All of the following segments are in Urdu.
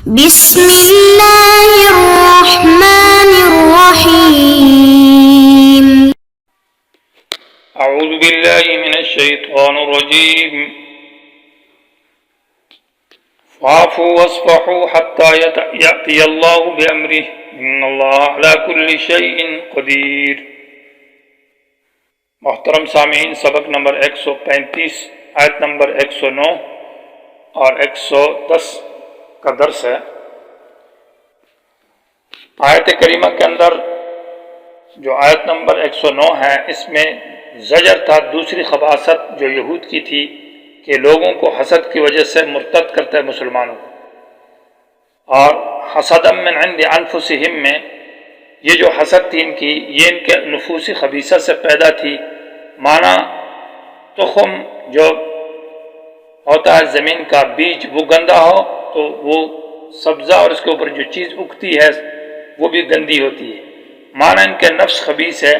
بسم الله الرحمن الرحيم. أعوذ بالله من الشيطان الرجيم. فاعفوا واصفحوا حتى يأتي الله بأمره إن الله على كل شيء قدير. محترم سامعین، سبق نمبر 135 آیت نمبر 109 اور 110 کا درس ہے۔ آیت کریمہ کے اندر جو آیت نمبر 109 ہے، اس میں زجر تھا دوسری خباثت جو یہود کی تھی کہ لوگوں کو حسد کی وجہ سے مرتد کرتا ہے مسلمانوں کو، اور حسدا من عند انفسہم میں یہ جو حسد تھی ان کی، یہ ان کے نفوس خبیثہ سے پیدا تھی۔ معنی تخم جو ہوتا ہے زمین کا بیج، وہ گندا ہو تو وہ سبزہ اور اس کے اوپر جو چیز اگتی ہے وہ بھی گندی ہوتی ہے۔ معنی ان کے نفس خبیث ہے،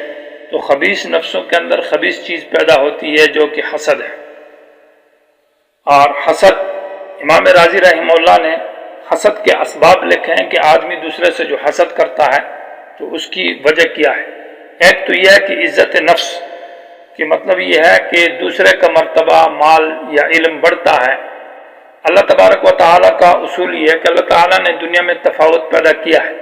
تو خبیث نفسوں کے اندر خبیث چیز پیدا ہوتی ہے جو کہ حسد ہے۔ اور حسد، امام راضی رحمہ اللہ نے حسد کے اسباب لکھے ہیں کہ آدمی دوسرے سے جو حسد کرتا ہے تو اس کی وجہ کیا ہے۔ ایک تو یہ ہے کہ عزت نفس، کہ مطلب یہ ہے کہ دوسرے کا مرتبہ، مال یا علم بڑھتا ہے۔ اللہ تبارک و تعالیٰ کا اصول یہ ہے کہ اللہ تعالیٰ نے دنیا میں تفاوت پیدا کیا ہے،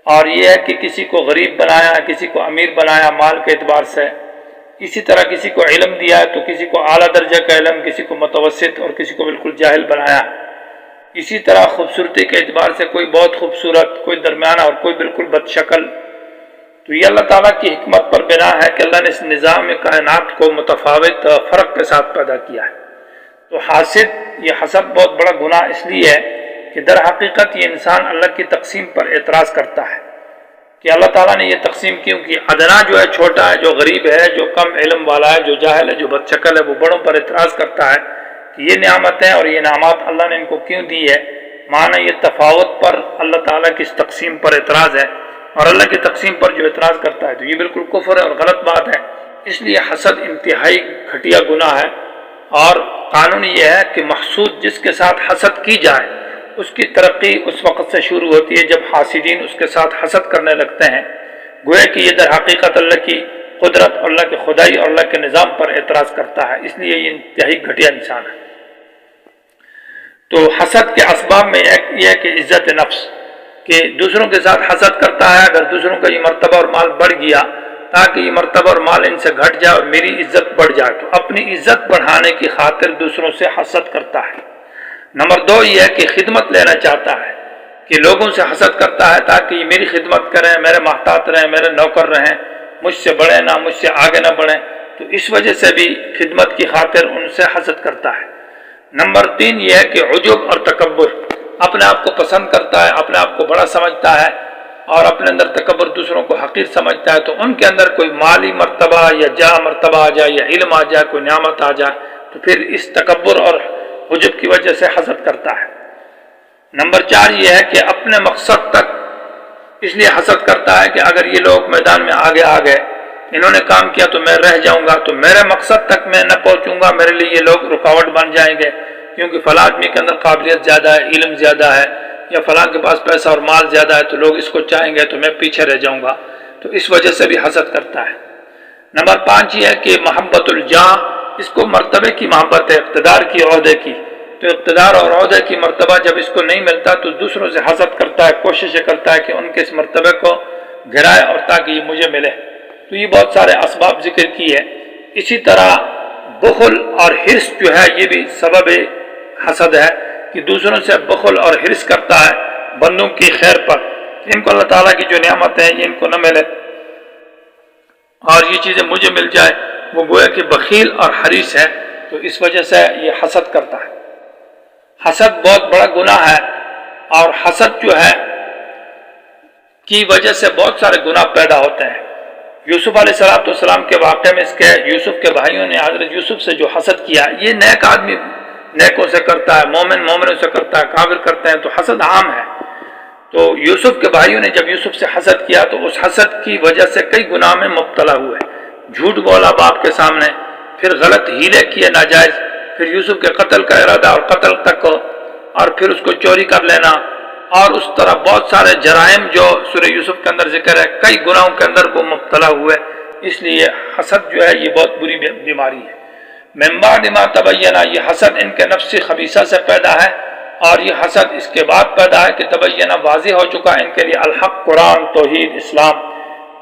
اور یہ ہے کہ کسی کو غریب بنایا، کسی کو امیر بنایا مال کے اعتبار سے، اسی طرح کسی کو علم دیا ہے تو کسی کو اعلیٰ درجہ کا علم، کسی کو متوسط اور کسی کو بالکل جاہل بنایا۔ اسی طرح خوبصورتی کے اعتبار سے کوئی بہت خوبصورت، کوئی درمیانہ اور کوئی بالکل بد شکل۔ تو یہ اللہ تعالیٰ کی حکمت پر بنا ہے کہ اللہ نے اس نظام کائنات کو متفاوت فرق کے ساتھ پیدا کیا ہے۔ تو یہ حسد بہت بڑا گناہ اس لیے ہے کہ در حقیقت یہ انسان اللہ کی تقسیم پر اعتراض کرتا ہے کہ اللہ تعالیٰ نے یہ تقسیم کیوں کی۔ ادنا جو ہے، چھوٹا ہے، جو غریب ہے، جو کم علم والا ہے، جو جاہل ہے، جو بد شکل ہے، وہ بڑوں پر اعتراض کرتا ہے کہ یہ نعمتیں اور یہ انعامات اللہ نے ان کو کیوں دی ہے۔ معنی یہ تفاوت پر اللہ تعالیٰ کی اس تقسیم پر اعتراض ہے، اور اللہ کی تقسیم پر جو اعتراض کرتا ہے تو یہ بالکل کفر ہے اور غلط بات ہے۔ اس لیے حسد انتہائی گھٹیا گناہ ہے، اور قانون یہ ہے کہ محسود جس کے ساتھ حسد کی جائے اس کی ترقی اس وقت سے شروع ہوتی ہے جب حاسدین اس کے ساتھ حسد کرنے لگتے ہیں، گویا کہ یہ در حقیقت اللہ کی قدرت، اللہ کی خدائی اور اللہ کے نظام پر اعتراض کرتا ہے۔ اس لیے یہ انتہائی گھٹیا انسان ہے۔ تو حسد کے اسباب میں ایک یہ ہے کہ عزت نفس، کہ دوسروں کے ساتھ حسد کرتا ہے۔ اگر دوسروں کا یہ مرتبہ اور مال بڑھ گیا تاکہ یہ مرتبہ اور مال ان سے گھٹ جائے اور میری عزت بڑھ جائے، تو اپنی عزت بڑھانے کی خاطر دوسروں سے حسد کرتا ہے۔ نمبر 2 یہ ہے کہ خدمت لینا چاہتا ہے، کہ لوگوں سے حسد کرتا ہے تاکہ یہ میری خدمت کریں، میرے محتاط رہیں، میرے نوکر رہیں، مجھ سے بڑھیں نہ، مجھ سے آگے نہ بڑھیں، تو اس وجہ سے بھی خدمت کی خاطر ان سے حسد کرتا ہے۔ نمبر 3 یہ ہے کہ عجب اور تکبر، اپنے آپ کو پسند کرتا ہے، اپنے آپ کو بڑا سمجھتا ہے اور اپنے اندر تکبر، دوسروں کو حقیر سمجھتا ہے۔ تو ان کے اندر کوئی مالی مرتبہ یا جا مرتبہ آ جائے یا علم آ جائے، کوئی نعمت آ جائے، تو پھر اس تکبر اور عجب کی وجہ سے حسد کرتا ہے۔ نمبر 4 یہ ہے کہ اپنے مقصد تک اس لیے حسد کرتا ہے کہ اگر یہ لوگ میدان میں آگے آ گئے، انہوں نے کام کیا تو میں رہ جاؤں گا، تو میرے مقصد تک میں نہ پہنچوں گا، میرے لیے یہ لوگ رکاوٹ بن جائیں گے، کیونکہ فلاں آدمی کے اندر قابلیت زیادہ ہے، علم زیادہ ہے، یا فلاں کے پاس پیسہ اور مال زیادہ ہے، تو لوگ اس کو چاہیں گے تو میں پیچھے رہ جاؤں گا، تو اس وجہ سے بھی حسد کرتا ہے۔ نمبر 5 یہ ہے کہ محبت الجاہ، اس کو مرتبے کی محبت ہے، اقتدار کی، عہدے کی۔ تو اقتدار اور عہدے کی مرتبہ جب اس کو نہیں ملتا تو دوسروں سے حسد کرتا ہے، کوشش کرتا ہے کہ ان کے اس مرتبے کو گرائے اور تاکہ یہ مجھے ملے۔ تو یہ بہت سارے اسباب ذکر کی ہے۔ اسی طرح بخل اور حرص جو ہے یہ بھی سبب حسد ہے، کہ دوسروں سے بخل اور حرص کرتا ہے بندوں کی خیر پر، ان کو اللہ تعالیٰ کی جو نعمتیں ہیں یہ ان کو نہ ملے اور یہ چیزیں مجھے مل جائے، وہ گویا کہ بخیل اور حریص ہے، تو اس وجہ سے یہ حسد کرتا ہے۔ حسد بہت بڑا گناہ ہے، اور حسد جو ہے کی وجہ سے بہت سارے گناہ پیدا ہوتے ہیں۔ یوسف علیہ السلام کے واقعے میں اس کے یوسف کے بھائیوں نے حضرت یوسف سے جو حسد کیا، یہ نیک آدمی نیکوں سے کرتا ہے، مومن مومنوں سے کرتا ہے، کافر کرتے ہیں، تو حسد عام ہے۔ تو یوسف کے بھائیوں نے جب یوسف سے حسد کیا تو اس حسد کی وجہ سے کئی گناہ میں مبتلا ہوئے، جھوٹ بولا باپ کے سامنے، پھر غلط ہیلے کیے ناجائز، پھر یوسف کے قتل کا ارادہ اور قتل تک اور پھر اس کو چوری کر لینا، اور اس طرح بہت سارے جرائم جو سورہ یوسف کے اندر ذکر ہے، کئی گناہوں کے اندر وہ مبتلا ہوئے۔ اس لیے حسد جو ہے یہ بہت بری بیماری ہے۔ من بعد ما تبین، یہ حسد ان کے نفس خبیثہ سے پیدا ہے، اور یہ حسد اس کے بعد پیدا ہے کہ تبینہ واضح ہو چکا ان کے لیے الحق، قرآن، توحید، اسلام،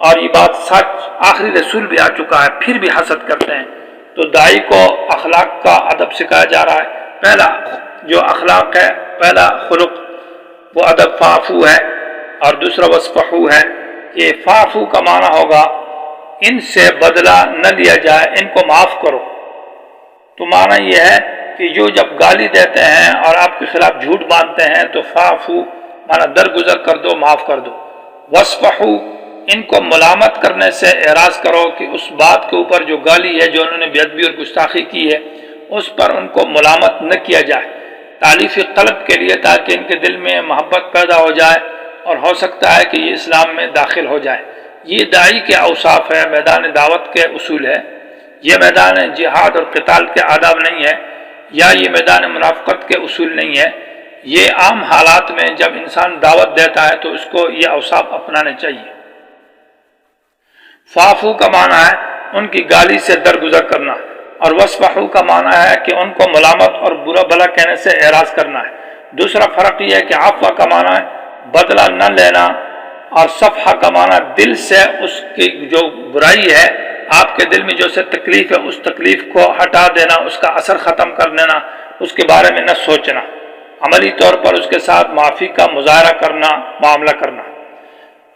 اور یہ بات سچ، آخری رسول بھی آ چکا ہے، پھر بھی حسد کرتے ہیں۔ تو داعی کو اخلاق کا ادب سکھایا جا رہا ہے۔ پہلا جو اخلاق ہے، پہلا خلق وہ ادب فاعفو ہے، اور دوسرا وصفحو ہے، کہ فاعفو کا معنی ہوگا ان سے بدلہ نہ لیا جائے، ان کو معاف کرو۔ تو معنی یہ ہے کہ جو جب گالی دیتے ہیں اور آپ کے خلاف جھوٹ باندھتے ہیں تو فاعفو معنی درگزر کر دو، معاف کر دو۔ وصفحو ان کو ملامت کرنے سے اعراض کرو کہ اس بات کے اوپر جو گالی ہے، جو انہوں نے بے ادبی اور گستاخی کی ہے، اس پر ان کو ملامت نہ کیا جائے، تعلیف قلب کے لیے، تاکہ ان کے دل میں محبت پیدا ہو جائے اور ہو سکتا ہے کہ یہ اسلام میں داخل ہو جائے۔ یہ داعی کے اوصاف ہے، میدان دعوت کے اصول ہے۔ یہ میدان جہاد اور قتال کے آداب نہیں ہے، یا یہ میدان منافقت کے اصول نہیں ہے۔ یہ عام حالات میں جب انسان دعوت دیتا ہے تو اس کو یہ اوصاف اپنانے چاہیے۔ فاعفو کا معنی ہے ان کی گالی سے درگزر کرنا، اور وصفحو کا معنی ہے کہ ان کو ملامت اور برا بھلا کہنے سے اعراض کرنا ہے۔ دوسرا فرق یہ ہے کہ عفو کا معنی ہے بدلہ نہ لینا، اور صفحہ کا معنی دل سے اس کی جو برائی ہے، آپ کے دل میں جو سے تکلیف ہے، اس تکلیف کو ہٹا دینا، اس کا اثر ختم کر دینا، اس کے بارے میں نہ سوچنا، عملی طور پر اس کے ساتھ معافی کا مظاہرہ کرنا، معاملہ کرنا۔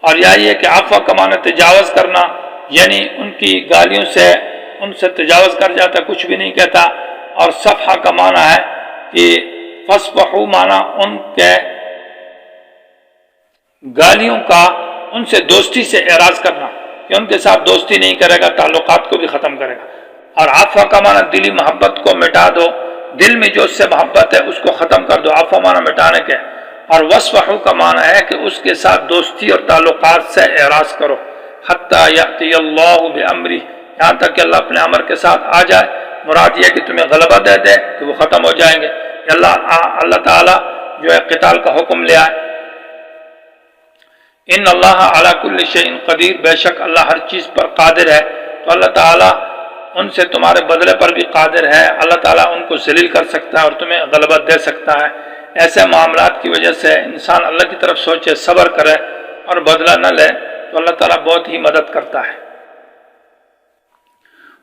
اور یہ کہ عفو کا معنی تجاوز کرنا، یعنی ان کی گالیوں سے ان سے تجاوز کر جاتا، کچھ بھی نہیں کہتا۔ اور صفحہ کا معنی ہے کہ فصفحو معنی ان کے گالیوں کا ان سے دوستی سے اعراض کرنا، کہ ان کے ساتھ دوستی نہیں کرے گا، تعلقات کو بھی ختم کرے گا۔ اور عفو کا معنی دلی محبت کو مٹا دو، دل میں جو اس سے محبت ہے اس کو ختم کر دو، عفو معنی مٹانے کے۔ اور وصفحو کا معنی ہے کہ اس کے ساتھ دوستی اور تعلقات سے اعراض کرو، حتی یأتی اللہ بامرہ، یہاں تک کہ اللہ اپنے امر کے ساتھ آ جائے۔ مراد یہ کہ تمہیں غلبہ دے دے کہ وہ ختم ہو جائیں گے، اللہ تعالیٰ جو ہے قتال کا حکم لے آئے۔ ان اللہ علی کل شیء قدیر، بے شک اللہ ہر چیز پر قادر ہے۔ تو اللہ تعالیٰ ان سے تمہارے بدلے پر بھی قادر ہے، اللہ تعالیٰ ان کو ذلیل کر سکتا ہے اور تمہیں غلبہ دے سکتا ہے۔ ایسے معاملات کی وجہ سے انسان اللہ کی طرف سوچے، صبر کرے اور بدلہ نہ لے، تو اللہ تعالیٰ بہت ہی مدد کرتا ہے۔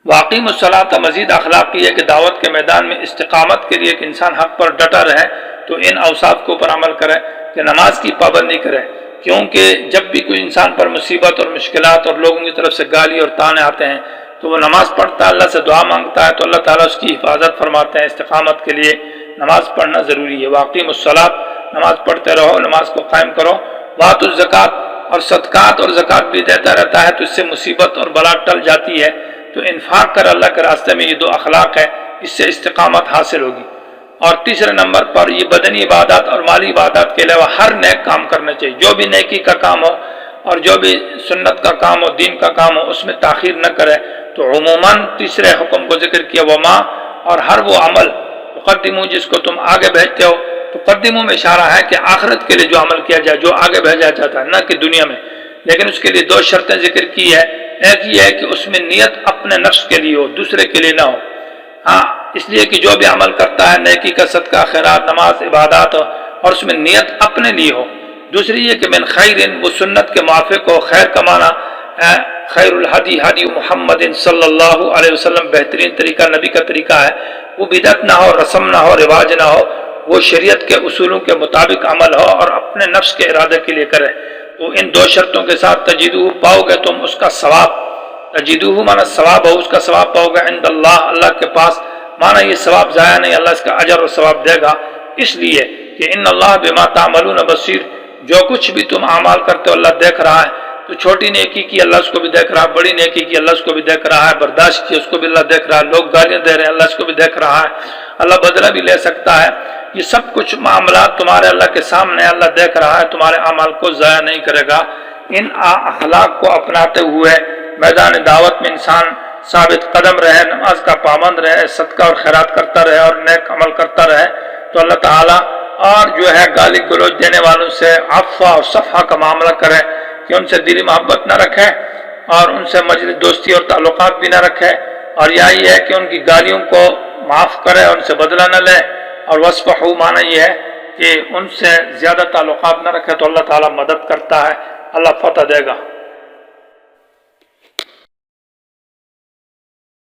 واقعی الصلاۃ مزید اخلاق کی ہے کہ دعوت کے میدان میں استقامت کے لیے کہ انسان حق پر ڈٹا رہے تو ان اوصاف کے اوپر عمل کرے کہ نماز کی پابندی کرے، کیونکہ جب بھی کوئی انسان پر مصیبت اور مشکلات اور لوگوں کی طرف سے گالی اور طعنے آتے ہیں تو وہ نماز پڑھتا ہے، اللہ سے دعا مانگتا ہے، تو اللہ تعالیٰ اس کی حفاظت فرماتے ہیں۔ استقامت کے لیے نماز پڑھنا ضروری ہے۔ واقعی الصلاۃ، نماز پڑھتے رہو، نماز کو قائم کرو۔ وآتوا الزکوٰۃ، اور صدقات اور زکوٰۃ بھی دیتا رہتا ہے تو اس سے مصیبت اور بلا ٹل جاتی ہے۔ تو انفاق کر اللہ کے راستے میں، یہ دو اخلاق ہے، اس سے استقامت حاصل ہوگی۔ اور تیسرے نمبر پر یہ بدنی عبادات اور مالی عبادات کے علاوہ ہر نیک کام کرنا چاہیے، جو بھی نیکی کا کام ہو اور جو بھی سنت کا کام ہو، دین کا کام ہو، اس میں تاخیر نہ کرے۔ تو عموماً تیسرے حکم کو ذکر کیا، وما، اور ہر وہ عمل تقدمو جس کو تم آگے بھیجتے ہو۔ تو قدمو میں اشارہ ہے کہ آخرت کے لیے جو عمل کیا جائے، جو آگے بھیجا جاتا ہے، نہ کہ دنیا میں۔ لیکن اس کے لیے دو شرطیں ذکر کی ہے۔ ایک یہ ہے کہ اس میں نیت اپنے نفس کے لیے ہو، دوسرے کے لیے نہ ہو۔ ہاں، اس لیے کہ جو بھی عمل کرتا ہے، نیکی کا صدقہ، خیرات، نماز، عبادات، اور اس میں نیت اپنے لیے ہو۔ دوسری یہ کہ من خیر، وہ سنت کے موافق ہو۔ خیر کا معنی خیر الہدی ہدی محمد صلی اللہ علیہ وسلم، بہترین طریقہ نبی کا طریقہ ہے۔ وہ بدعت نہ ہو، رسم نہ ہو، رواج نہ ہو، وہ شریعت کے اصولوں کے مطابق عمل ہو اور اپنے نفس کے ارادے کے لیے کرے۔ تو ان دو شرطوں کے ساتھ تجدوہ، پاؤ گے تم اس کا ثواب۔ تجدوہ معنی ثواب ہو، اس کا ثواب پاؤ گے عند اللہ، اللہ کے پاس۔ معنی یہ ثواب ضائع نہیں، اللہ اس کا اجر اور ثواب دے گا، اس لیے کہ ان اللہ بما تعملون بصیر، جو کچھ بھی تم اعمال کرتے ہو اللہ دیکھ رہا ہے۔ تو چھوٹی نیکی کی اللہ اس کو بھی دیکھ رہا ہے، بڑی نیکی کی اللہ اس کو بھی دیکھ رہا ہے، برداشت کی اس کو بھی اللہ دیکھ رہا ہے، لوگ گالیاں دے رہے ہیں اللہ اس کو بھی دیکھ رہا ہے، اللہ بدلہ بھی لے سکتا ہے۔ یہ سب کچھ معاملات تمہارے اللہ کے سامنے، اللہ دیکھ رہا ہے، تمہارے اعمال کو ضائع نہیں کرے گا۔ ان اخلاق کو اپناتے ہوئے میدان دعوت میں انسان ثابت قدم رہے، نماز کا پابند رہے، صدقہ اور خیرات کرتا رہے اور نیک عمل کرتا رہے، تو اللہ تعالیٰ اور جو ہے گالی گلوچ دینے والوں سے عفو اور صفحہ کا معاملہ کرے کہ ان سے دلی محبت نہ رکھے اور ان سے مجلس دوستی اور تعلقات بھی نہ رکھے، اور یہی ہے کہ ان کی گالیوں کو معاف کرے، ان سے بدلہ نہ لے، اور وصفحو معنی یہ ہے کہ ان سے زیادہ تعلقات نہ رکھے تو اللہ تعالیٰ مدد کرتا ہے، اللہ فتح دے گا۔